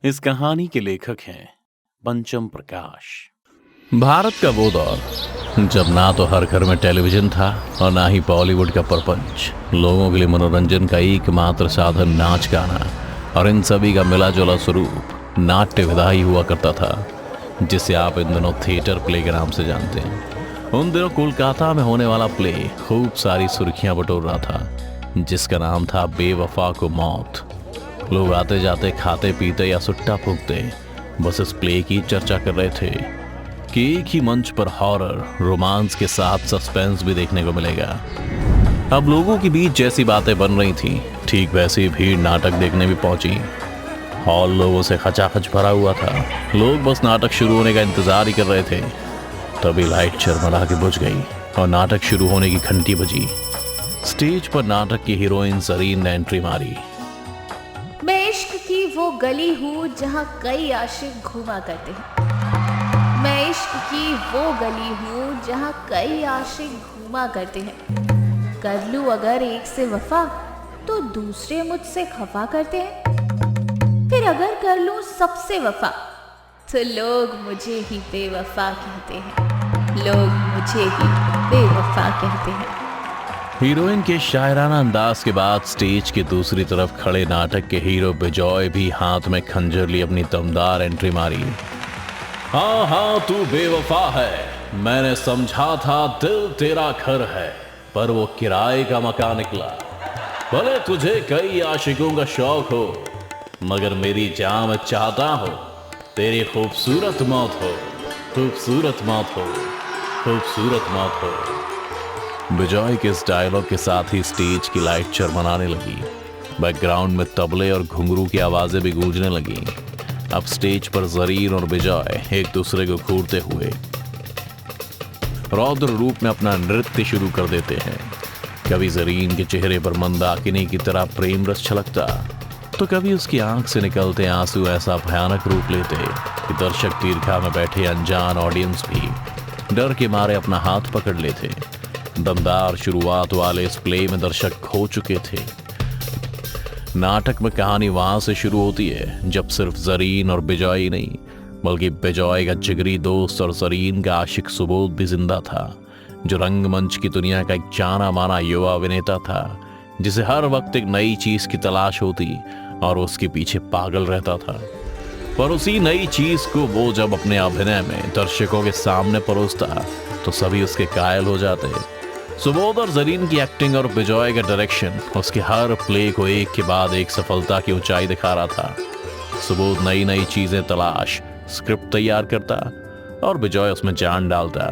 इस कहानी के लेखक हैं पंचम प्रकाश। भारत का वो दौर जब ना तो हर घर में टेलीविजन था और ना ही बॉलीवुड का प्रपंच। लोगों के लिए मनोरंजन का एकमात्र साधन नाच गाना और इन सभी का मिला जुला स्वरूप नाट्य विधा ही हुआ करता था, जिसे आप इन दिनों थिएटर प्ले के नाम से जानते हैं। उन दिनों कोलकाता में होने वाला प्ले खूब सारी सुर्खियां बटोर रहा था, जिसका नाम था बेवफा को मौत। लोग आते जाते खाते पीते या सुट्टा फूंकते बस इस प्ले की चर्चा कर रहे थे कि एक ही मंच पर हॉरर रोमांस के साथ सस्पेंस भी देखने को मिलेगा। अब लोगों के बीच जैसी बातें बन रही थी, ठीक वैसी भीड़ नाटक देखने भी पहुंची। हॉल लोगों से खचाखच भरा हुआ था। लोग बस नाटक शुरू होने का इंतजार ही कर रहे थे। तभी लाइट चरमरा के बुझ गई और नाटक शुरू होने की घंटी बजी। स्टेज पर नाटक की हीरोइन जरीन ने एंट्री मारी। मैं इश्क की वो गली हूँ जहाँ कई आशिक घूमा करते हैं। मैं इश्क की वो गली हूँ जहाँ कई आशिक घूमा करते हैं। कर लूँ अगर एक से वफा तो दूसरे मुझसे खफा करते हैं। फिर अगर कर लूँ सबसे वफा तो लोग मुझे ही बेवफा कहते हैं। लोग मुझे ही बेवफा कहते हैं। हीरोइन के शायराना अंदाज के बाद स्टेज की दूसरी तरफ खड़े नाटक के हीरो बिजॉय भी हाथ में खंजर लिए अपनी दमदार एंट्री मारी। हाँ हाँ तू बेवफा है, मैंने समझा था दिल तेरा घर है, पर वो किराए का मकान निकला। भले तुझे कई आशिकों का शौक हो, मगर मेरी जान में चाहता हो तेरी खूबसूरत मौत हो, खूबसूरत मौत हो, खूबसूरत मौत हो। बिजॉय के इस डायलॉग के साथ ही स्टेज की लाइट चरमराने लगी। बैकग्राउंड में तबले और घुंघरू की आवाजें भी गूंजने लगी। अब स्टेज पर जरीन और बिजॉय एक दूसरे को घूरते हुए रौद्र रूप में अपना नृत्य शुरू कर देते हैं। कभी जरीन के चेहरे पर मंदाकिनी की तरह प्रेम रस छलकता, तो कभी उसकी आंख से निकलते आंसू ऐसा भयानक रूप लेते कि दर्शक दीर्घा में बैठे अनजान ऑडियंस भी डर के मारे अपना हाथ पकड़ लेते। दमदार शुरुआत वाले इस प्ले में दर्शक खो चुके थे। नाटक में कहानी वहां से शुरू होती है जब सिर्फ जरीन और बिजॉय ही नहीं, बल्कि बिजॉय का जिगरी दोस्त और जरीन का आशिक सुबोध भी जिंदा था, जो रंगमंच की दुनिया का एक जाना माना युवा अभिनेता था, जिसे हर वक्त एक नई चीज की तलाश होती और उसके पीछे पागल रहता था। पर उसी नई चीज को वो जब अपने अभिनय में दर्शकों के सामने परोसता तो सभी उसके कायल हो जाते। सुबोध और जरीन की एक्टिंग और बिजॉय का डायरेक्शन उसके हर प्ले को एक के बाद एक सफलता की ऊंचाई दिखा रहा था। सुबोध नई नई चीजें तलाश स्क्रिप्ट तैयार करता और बिजॉय उसमें जान डालता,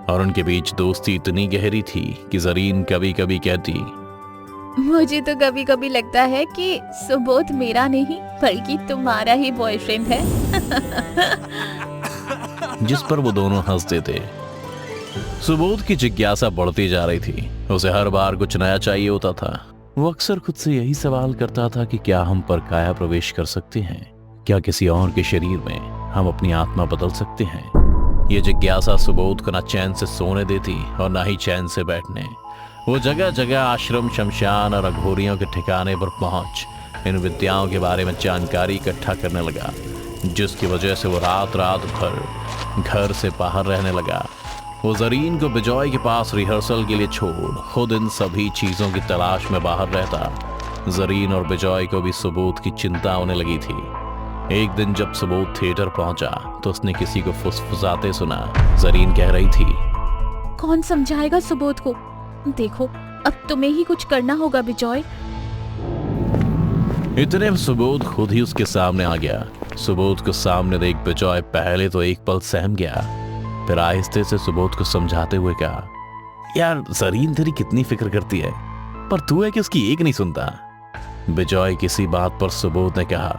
और उनके बीच दोस्ती इतनी गहरी थी कि जरीन कभी कभी कहती, मुझे तो कभी कभी लगता है कि सुबोध मेरा नहीं बल्कि तुम्हारा ही बॉयफ्रेंड है। जिस पर वो दोनों हंसते थे। सुबोध की जिज्ञासा बढ़ती जा रही थी। उसे हर बार कुछ नया चाहिए होता था। वो अक्सर खुद से यही सवाल करता था कि क्या हम पर काया प्रवेश कर सकते हैं? क्या किसी और के शरीर में हम अपनी आत्मा बदल सकते हैं? ये जिज्ञासा सुबोध को न चैन से सोने देती और न ही चैन से बैठने। वो जगह जगह आश्रम, शमशान और अघोरियों के ठिकाने पर पहुंच इन विद्याओं के बारे में जानकारी इकट्ठा करने लगा, जिसकी वजह से वो रात रात भर घर से बाहर रहने लगा। वो जरीन को बिजॉय के पास रिहर्सल के लिए छोड़ खुद इन सभी चीजों की तलाश में बाहर रहता। जरीन और बिजॉय को भी सुबोध की चिंता होने लगी थी। एक दिन जब सुबोध थिएटर पहुंचा तो उसने किसी को फुसफुसाते सुना। जरीन कह रही थी, कौन समझाएगा सुबोध को? देखो अब तुम्हें ही कुछ करना होगा बिजॉय। इतने में सुबोध खुद ही उसके सामने आ गया। सुबोध को सामने देख बिजॉय पहले तो एक पल सहम गया, फिर आहिस्ते से सुबोध को समझाते हुए कहा, यार जरीन तेरी कितनी फिक्र करती है, पर तू है कि उसकी एक नहीं सुनता। बिजॉय किसी बात पर सुबोध ने कहा,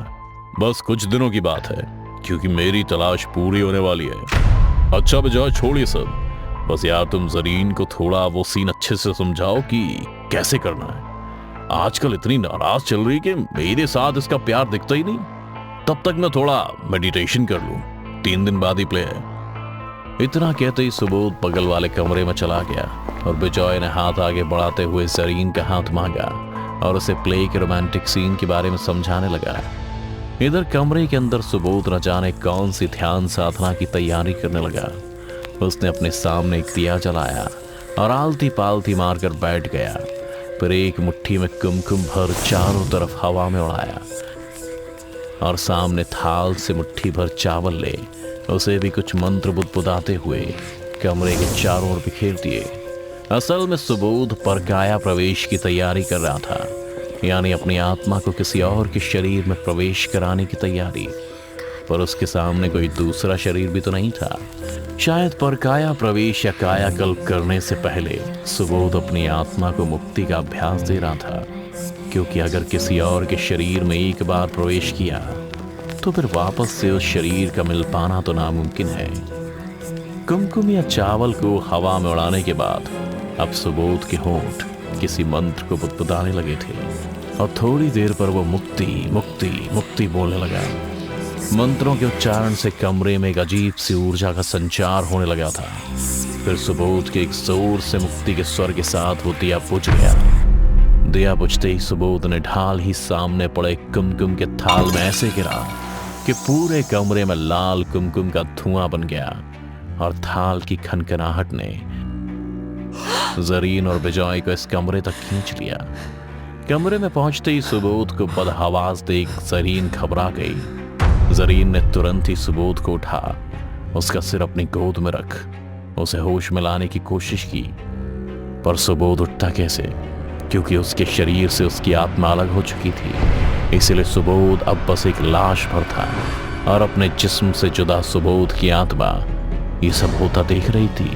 बस कुछ दिनों की बात है, क्योंकि मेरी तलाश पूरी होने वाली है। अच्छा बिजॉय छोड़िए सब, बस यार तुम जरीन को थोड़ा वो सीन अच्छे से समझाओ कि कैसे करना है। आजकल इतनी नाराज चल रही कि मेरे साथ इसका प्यार दिखता ही नहीं। तब तक मैं थोड़ा मेडिटेशन कर लूं, 3 दिन बाद ही प्ले है। इतना कहते ही सुबोध बगल वाले कमरे में चला गया और बिजॉय ने हाथ आगे बढ़ाते हुए जरीन का हाथ मांगा और उसे प्ले के रोमांटिक सीन के बारे में समझाने लगा। इधर कमरे के अंदर सुबोध न जाने कौन सी ध्यान साधना की तैयारी करने लगा। उसने अपने सामने एक दिया जलाया और आलती पालती मारकर बैठ गया। फिर एक मुट्ठी में कुमकुम भर चारों तरफ हवा में उड़ाया और सामने थाल से मुट्ठी भर चावल ले उसे भी कुछ मंत्र बुदबुदाते हुए कमरे के चारों ओर बिखेर दिए। असल में सुबोध परकाया प्रवेश की तैयारी कर रहा था, यानी अपनी आत्मा को किसी और के शरीर में प्रवेश कराने की तैयारी। पर उसके सामने कोई दूसरा शरीर भी तो नहीं था। शायद परकाया प्रवेश या कायाकल्प करने से पहले सुबोध अपनी आत्मा को मुक्ति का अभ्यास दे रहा था, क्योंकि अगर किसी और के शरीर में एक बार प्रवेश किया तो फिर वापस से उस शरीर का मिल पाना तो नामुमकिन है। कुमकुम या चावल को हवा में उड़ाने के बाद अब सुबोध के होंठ किसी मंत्र को बुदबुदाने लगे थे और थोड़ी देर पर वो मुक्ति मुक्ति मुक्ति बोलने लगा। मंत्रों के उच्चारण से कमरे में एक अजीब सी ऊर्जा का संचार होने लगा था। फिर सुबोध के एक जोर से मुक्ति के स्वर के साथ वो दिया बुझ गया। दिया बुझते ही सुबोध ने ढाल ही सामने पड़े कुमकुम के थाल में ऐसे गिरा कि पूरे कमरे में लाल कुमकुम का धुआं बन गया और थाल की खनखनाहट ने जरीन और बिजॉय को इस कमरे तक खींच लिया। कमरे में पहुंचते ही सुबोध को बदहवास देख जरीन घबरा गई। जरीन ने तुरंत ही सुबोध को उठा, उसका सिर अपनी गोद में रख उसे होश में लाने की कोशिश की। पर सुबोध उठता कैसे, क्योंकि उसके शरीर से उसकी आत्मा अलग हो चुकी थी। इसलिए सुबोध अब बस एक लाश भर था और अपने जिस्म से जुदा सुबोध की आत्मा ये सब होता देख रही थी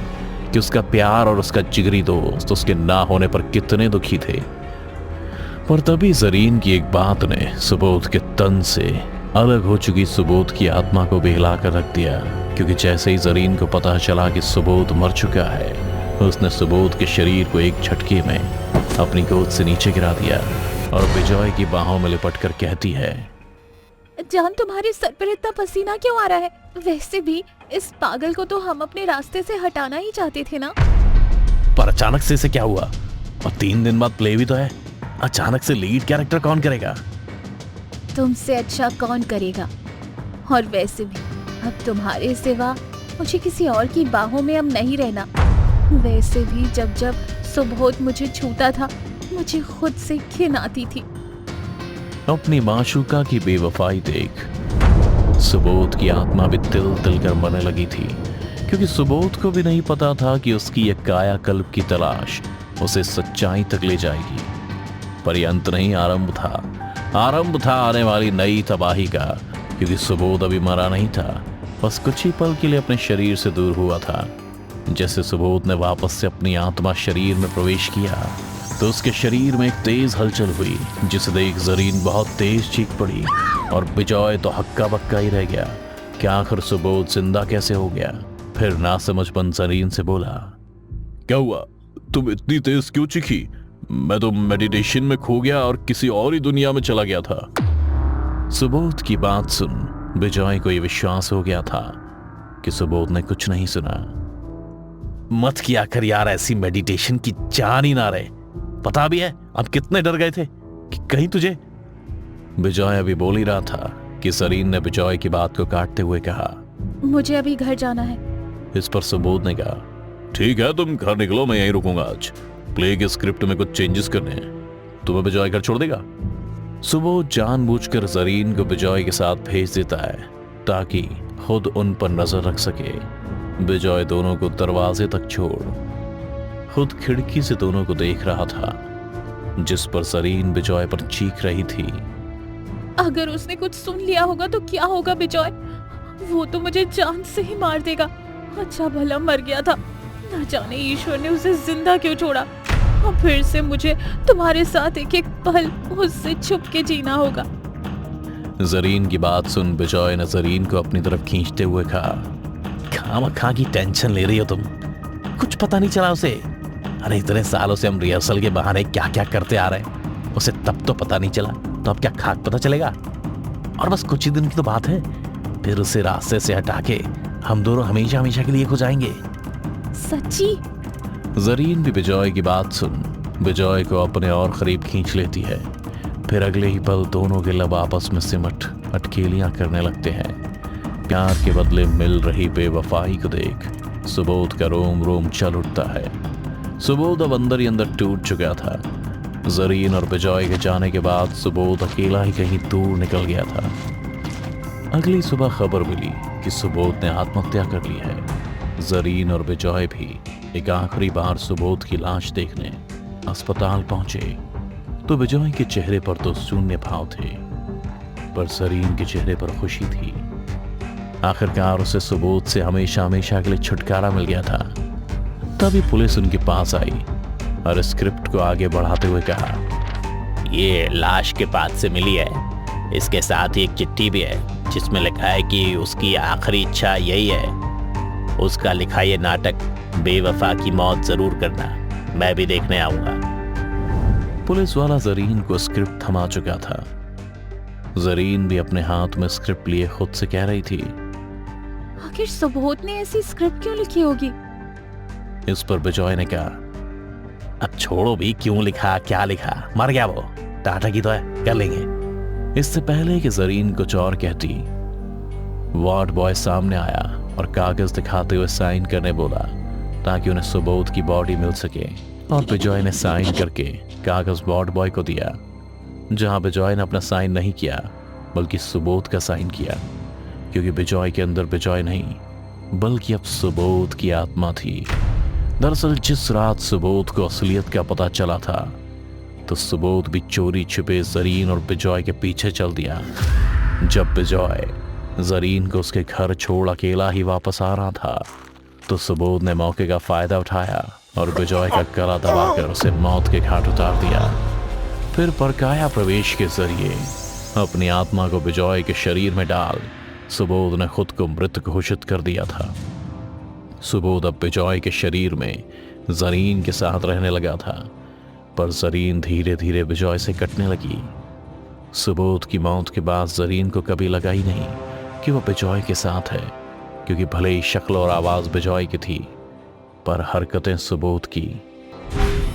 कि उसका प्यार और उसका जिगरी दोस्त उसके ना होने पर कितने दुखी थे। पर तभी जरीन की एक बात ने सुबोध के तन से अलग हो चुकी सुबोध की आत्मा को बहला कर रख दिया, क्योंकि जैसे ही जरीन को पता चला कि सुबोध मर चुका है, उसने सुबोध के शरीर को एक झटके में अपनी गोद से नीचे गिरा दिया और बिजॉय की बाहों में लिपट कर कहती है, जान, तुम्हारे सर पर इतना पसीना क्यों आ रहा है? वैसे भी इस पागल को तो हम अपने रास्ते से हटाना ही चाहते थे ना। पर अचानक से इसे क्या हुआ? और 3 दिन बाद प्ले भी तो है। अचानक से लीड कैरेक्टर कौन करेगा? तुमसे अच्छा कौन करेगा? और वैसे भी अब तुम्हारे सिवा मुझे किसी और की बाहों में अब नहीं रहना। वैसे भी जब जब सुबोध मुझे छूता था मुझे खुद से घिन आती थी। अपनी माशूका की बेवफाई देख सुबोध की आत्मा भी तिल तिल कर मरने लगी थी, क्योंकि सुबोध को भी नहीं पता था कि उसकी यह कायाकल्प की तलाश उसे सच्चाई तक ले जाएगी। पर यह अंत नहीं, आरंभ था आने वाली नई तबाही का, क्योंकि सुबोध अभी मरा नहीं था, बस कुछ ही पल के लिए अपने शरीर से दूर हुआ था। जैसे सुबोध ने वापस से अपनी आत्मा शरीर में प्रवेश किया तो उसके शरीर में एक तेज हलचल हुई, जिसे देख जरीन बहुत तेज चीख पड़ी और बिजॉय तो हक्का बक्का ही रह गया कि आखिर सुबोध जिंदा कैसे हो गया। फिर नासमझपन जरीन से बोला, क्या हुआ? तुम इतनी तेज क्यों चीखी? मैं तो मेडिटेशन में खो गया और किसी और ही दुनिया में चला गया था। सुबोध की बात सुन बिजॉय को यह विश्वास हो गया था कि सुबोध ने कुछ नहीं सुना। मत किया कर यार ऐसी मेडिटेशन की जान ही ना रहे। पता भी है हम कितने डर गए थे कि कहीं तुझे। बिजॉय अभी बोल ही रहा था कि जरीन ने बिजॉय की बात को काटते हुए कहा, मुझे अभी घर जाना है। इस पर सुबोध ने कहा, ठीक है तुम घर निकलो, मैं यहीं रुकूंगा। आज प्ले के स्क्रिप्ट में कुछ चेंजेस करने हैं। तुम्हें बिजॉय घर छोड़ देगा? सुबोध जानबूझकर जरीन को बिजॉय के साथ भेज देता है ताकि खुद उन पर नजर रख सके। बिजॉय दोनों को दरवाजे तक छोड़ खुद खिड़की से दोनों को देख रहा था, जिस पर जरीन बिजॉय पर चीख रही थी। अगर उसने कुछ सुन लिया होगा तो क्या होगा बिजॉय? वो तो मुझे जान से ही मार देगा। अच्छा भला मर गया था, न जाने ईश्वर ने उसे जिंदा क्यों छोड़ा। और फिर से मुझे तुम्हारे साथ एक एक पल उससे छुप के जीना होगा। जरीन की बात सुन बिजॉय ने जरीन को अपनी तरफ खींचते हुए कहा, खामखा की टेंशन ले रही हो तुम, कुछ पता नहीं चला उसे। अरे इतने सालों से हम रिहर्सल के बहाने क्या क्या करते आ रहे हैं, उसे तब तो पता नहीं चला, तो अब क्या खाक पता चलेगा। और बस कुछ ही दिन की तो बात है, फिर उसे रास्ते से हटा के हम दोनों हमेशा हमेशा के लिए खो जाएंगे। सच्ची? जरीन भी बिजॉय की बात सुन बिजॉय को अपने और करीब खींच लेती है। फिर अगले ही पल दोनों के लब आपस में सिमट अटकेलियां करने लगते हैं। प्यार के बदले मिल रही बेवफाई को देख सुबोध का रोम रोम चल उठता है। सुबोध अब अंदर ही अंदर टूट चुका था। जरीन और बिजॉय के जाने के बाद सुबोध अकेला ही कहीं दूर निकल गया था। अगली सुबह खबर मिली कि सुबोध ने आत्महत्या कर ली है। जरीन और बिजॉय भी एक आखिरी बार सुबोध की लाश देखने अस्पताल पहुंचे तो बिजॉय के चेहरे पर तो शून्य भाव थे, पर जरीन के चेहरे पर खुशी थी। आखिरकार उसे सुबोध से हमेशा हमेशा के लिए छुटकारा मिल गया था। तभी पुलिस उनके पास आई और स्क्रिप्ट को आगे बढ़ाते हुए कहा, ये लाश के पास से मिली है। इसके साथ ही एक चिट्ठी भी है जिसमें लिखा है कि उसकी आखिरी इच्छा यही है। उसका लिखा ये नाटक बेवफा की मौत जरूर करना, मैं भी देखने आऊंगा। पुलिस वाला जरीन को स्क्रिप्ट थमा चुका था। जरीन भी अपने हाथ में स्क्रिप्ट लिए खुद से कह रही थी, आखिर सुबोध ने ऐसी स्क्रिप्ट क्यों लिखी होगी? इस पर बिजॉय ने कहा, अब छोड़ो भी, क्यों लिखा क्या लिखा, मर गया वो, टाटा की तो है, कर लेंगे। इससे पहले कि जरीन कुछ और कहती, वार्ड बॉय सामने आया और कागज दिखाते हुए साइन करने बोला ताकि उन्हें सुबोध की बॉडी मिल सके। और बिजॉय ने साइन करके कागज वार्ड बॉय को दिया, जहां बिजॉय ने अपना साइन नहीं किया बल्कि सुबोध का साइन किया, क्योंकि बिजॉय के अंदर बिजॉय नहीं बल्कि अब सुबोध की आत्मा थी। दरअसल जिस रात सुबोध को असलियत का पता चला था तो सुबोध भी चोरी छिपे जरीन और बिजॉय के पीछे चल दिया। जब बिजॉय जरीन को उसके घर छोड़ अकेला ही वापस आ रहा था तो सुबोध ने मौके का फायदा उठाया और बिजॉय का गला दबाकर उसे मौत के घाट उतार दिया। फिर परकाया प्रवेश के जरिए अपनी आत्मा को बिजॉय के शरीर में डाल सुबोध ने खुद को मृत घोषित कर दिया था। सुबोध अब बिजॉय के शरीर में जरीन के साथ रहने लगा था, पर जरीन धीरे धीरे बिजॉय से कटने लगी। सुबोध की मौत के बाद जरीन को कभी लगा ही नहीं कि वो बिजॉय के साथ है, क्योंकि भले ही शक्ल और आवाज बिजॉय की थी पर हरकतें सुबोध की।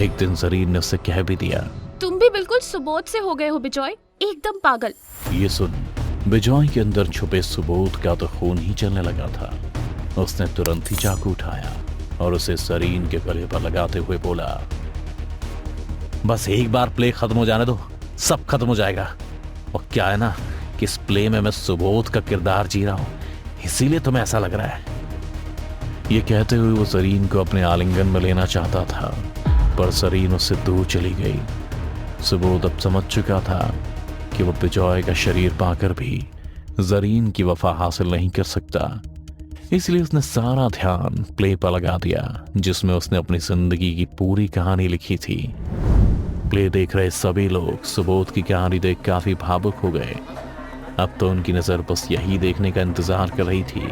एक दिन जरीन ने उससे कह भी दिया, तुम भी बिल्कुल सुबोध से हो गए हो बिजॉय, एकदम पागल। ये सुन बिजॉय के अंदर छुपे सुबोध का तो खून ही चलने लगा था। उसने तुरंत ही चाकू उठाया और उसे जरीन के गले पर लगाते हुए बोला, बस एक बार प्ले खत्म हो जाने दो, सब खत्म हो जाएगा। और क्या है ना कि इस प्ले में मैं सुबोध का किरदार जी रहा हूं, इसीलिए तुम्हें ऐसा लग रहा है। ये कहते हुए वो जरीन को अपने आलिंगन में लेना चाहता था, पर जरीन उससे दूर चली गई। सुबोध अब समझ चुका था कि वो बिजॉय का शरीर पाकर भी जरीन की वफा हासिल नहीं कर सकता, इसलिए उसने सारा ध्यान प्ले पर लगा दिया जिसमें उसने अपनी जिंदगी की पूरी कहानी लिखी थी। प्ले देख रहे सभी लोग सुबोध की कहानी देख काफी भावुक हो गए। अब तो उनकी नजर बस यही देखने का इंतजार कर रही थी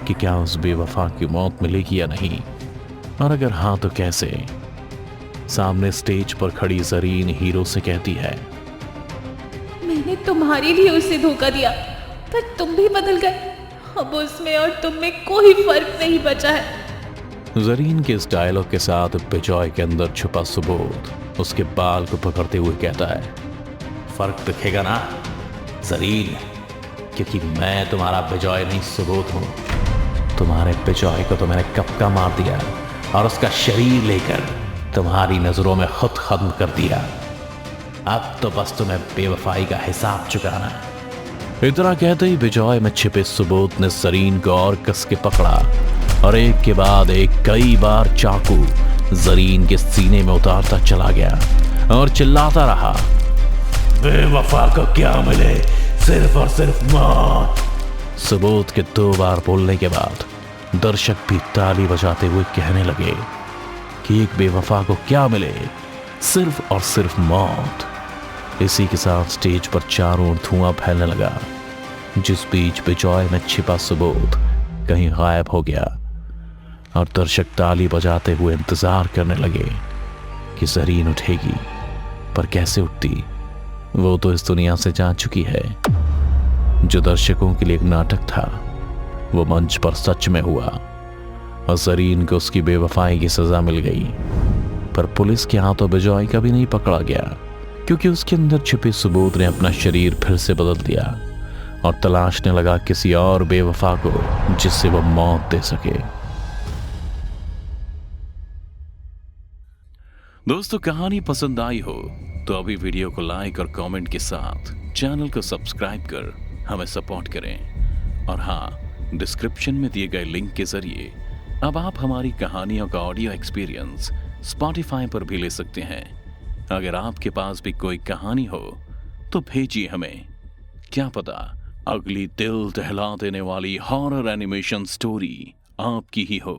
कि क्या उस बेवफा की मौत मिलेगी या नहीं, और अगर हाँ तो कैसे। सामने स्टेज पर खड़ी जरीन हीरो से कहती है, मैंने तुम्हारे लिए उसे धोखा दिया, पर तुम भी बदल गए। अब उसमें और तुम में कोई फर्क नहीं बचा है। जरीन के इस डायलॉग के साथ बिजॉय के अंदर छुपा सुबोध उसके बाल को पकड़ते हुए कहता है, फर्क दिखेगा ना जरीन, क्योंकि मैं तुम्हारा बिजॉय नहीं सुबोध हूं। तुम्हारे बिजॉय को तो मैंने कब का मार दिया और उसका शरीर लेकर तुम्हारी नजरों में खुद खत्म कर दिया। अब तो बस तुम्हें बेवफाई का हिसाब चुकाना है। इतना कहते ही बिजॉय में छिपे सुबोध ने जरीन को और कस के पकड़ा और एक के बाद एक कई बार चाकू जरीन के सीने में उतारता चला गया और चिल्लाता रहा, बेवफा को क्या मिले, सिर्फ और सिर्फ मौत। सुबोध के 2 बार बोलने के बाद दर्शक भी ताली बजाते हुए कहने लगे कि एक बेवफा को क्या मिले, सिर्फ और सिर्फ मौत। इसी के साथ स्टेज पर चारों ओर धुआं फैलने लगा, जिस बीच बिजॉय में छिपा सुबोध कहीं गायब हो गया और दर्शक ताली बजाते हुए इंतजार करने लगे कि जरीन उठेगी, पर कैसे उठती, वो तो इस दुनिया से जा चुकी है। जो दर्शकों के लिए एक नाटक था वो मंच पर सच में हुआ और जरीन को उसकी बेवफाई की सजा मिल गई। पर पुलिस के हाथों बिजॉय का भी नहीं पकड़ा गया, क्योंकि उसके अंदर छिपे सुबोध ने अपना शरीर फिर से बदल दिया और तलाशने लगा किसी और बेवफा को जिससे वो मौत दे सके। दोस्तों, कहानी पसंद आई हो तो अभी वीडियो को लाइक और कमेंट के साथ चैनल को सब्सक्राइब कर हमें सपोर्ट करें। और हाँ, डिस्क्रिप्शन में दिए गए लिंक के जरिए अब आप हमारी कहानियों का ऑडियो एक्सपीरियंस स्पॉटिफाई पर भी ले सकते हैं। अगर आपके पास भी कोई कहानी हो तो भेजिए हमें, क्या पता अगली दिल दहला देने वाली हॉरर एनिमेशन स्टोरी आपकी ही हो।